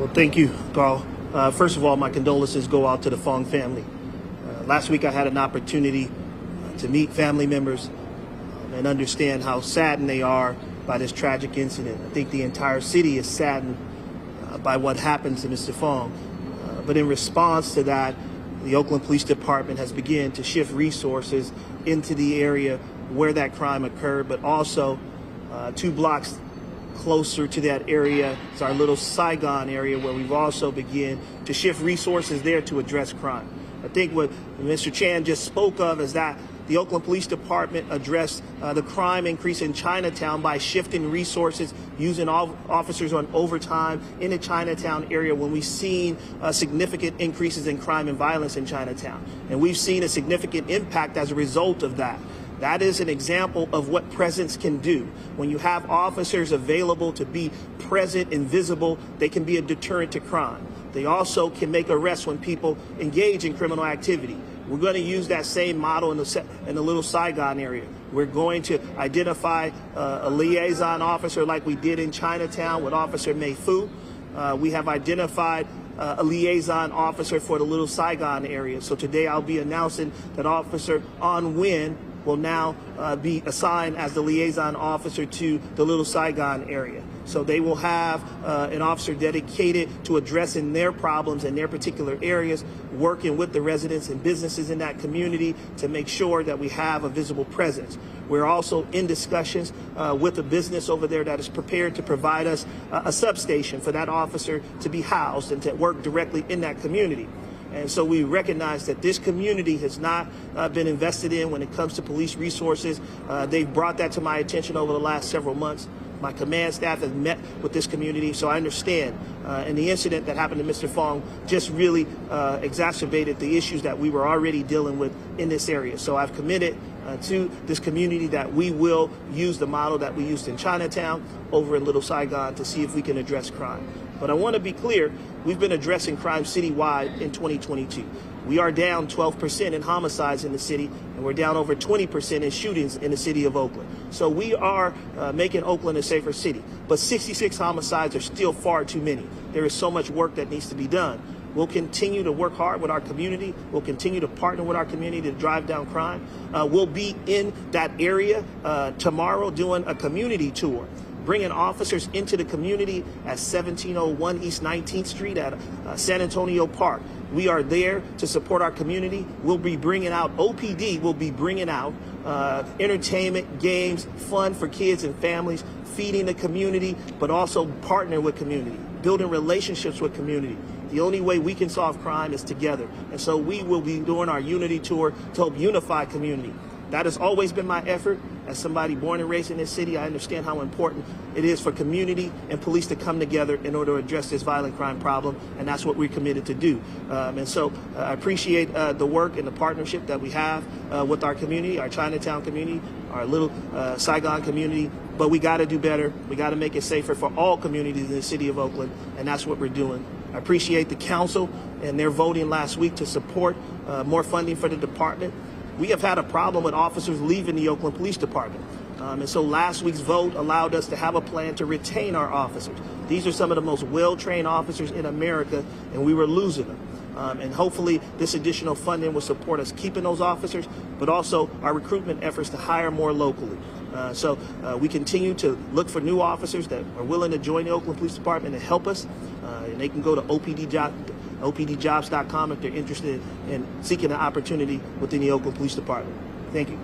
Well, thank you, Carl. First of all, my condolences go out to the Fong family. Last week I had an opportunity to meet family members and understand how saddened they are by this tragic incident. I think the entire city is saddened by what happened to Mr. Fong. But in response to that, the Oakland Police Department has begun to shift resources into the area where that crime occurred, but also 2 blocks closer to that area is our Little Saigon area, where we've also begun to shift resources there to address crime. I think what Mr. Chan just spoke of is that the Oakland Police Department addressed the crime increase in Chinatown by shifting resources, using officers on overtime in the Chinatown area when we've seen significant increases in crime and violence in Chinatown. And we've seen a significant impact as a result of that. That is an example of what presence can do. When you have officers available to be present and visible, they can be a deterrent to crime. They also can make arrests when people engage in criminal activity. We're going to use that same model in the Little Saigon area. We're going to identify a liaison officer like we did in Chinatown with Officer Mei Fu. We have identified a liaison officer for the Little Saigon area. So today I'll be announcing that Officer On Win will now be assigned as the liaison officer to the Little Saigon area. So they will have an officer dedicated to addressing their problems in their particular areas, working with the residents and businesses in that community to make sure that we have a visible presence. We're also in discussions with a business over there that is prepared to provide us a substation for that officer to be housed and to work directly in that community. And so we recognize that this community has not been invested in when it comes to police resources. They've brought that to my attention over the last several months. My command staff has met with this community, so I understand. And the incident that happened to Mr. Fong just really exacerbated the issues that we were already dealing with in this area. So I've committed to this community that we will use the model that we used in Chinatown over in Little Saigon to see if we can address crime. But I want to be clear, we've been addressing crime citywide in 2022. We are down 12% in homicides in the city, and we're down over 20% in shootings in the city of Oakland. So we are making Oakland a safer city. But 66 homicides are still far too many. There is so much work that needs to be done. We'll continue to work hard with our community. We'll continue to partner with our community to drive down crime. We'll be in that area tomorrow doing a community tour, bringing officers into the community at 1701 East 19th Street at San Antonio Park. We are there to support our community. We'll be bringing out, OPD will be bringing out entertainment, games, fun for kids and families, feeding the community, but also partnering with community, building relationships with community. The only way we can solve crime is together. And so we will be doing our unity tour to help unify community. That has always been my effort. As somebody born and raised in this city, I understand how important it is for community and police to come together in order to address this violent crime problem, and that's what we're committed to do. And so I appreciate the work and the partnership that we have with our community, our Chinatown community, our Little Saigon community, but we got to do better. We got to make it safer for all communities in the city of Oakland, and that's what we're doing. I appreciate the council and their voting last week to support more funding for the department. We have had a problem with officers leaving the Oakland Police Department. And so last week's vote allowed us to have a plan to retain our officers. These are some of the most well-trained officers in America, and we were losing them. And hopefully this additional funding will support us keeping those officers, but also our recruitment efforts to hire more locally. So we continue to look for new officers that are willing to join the Oakland Police Department and help us. And they can go to opdjobs.com if they're interested in seeking an opportunity within the Oakland Police Department. Thank you.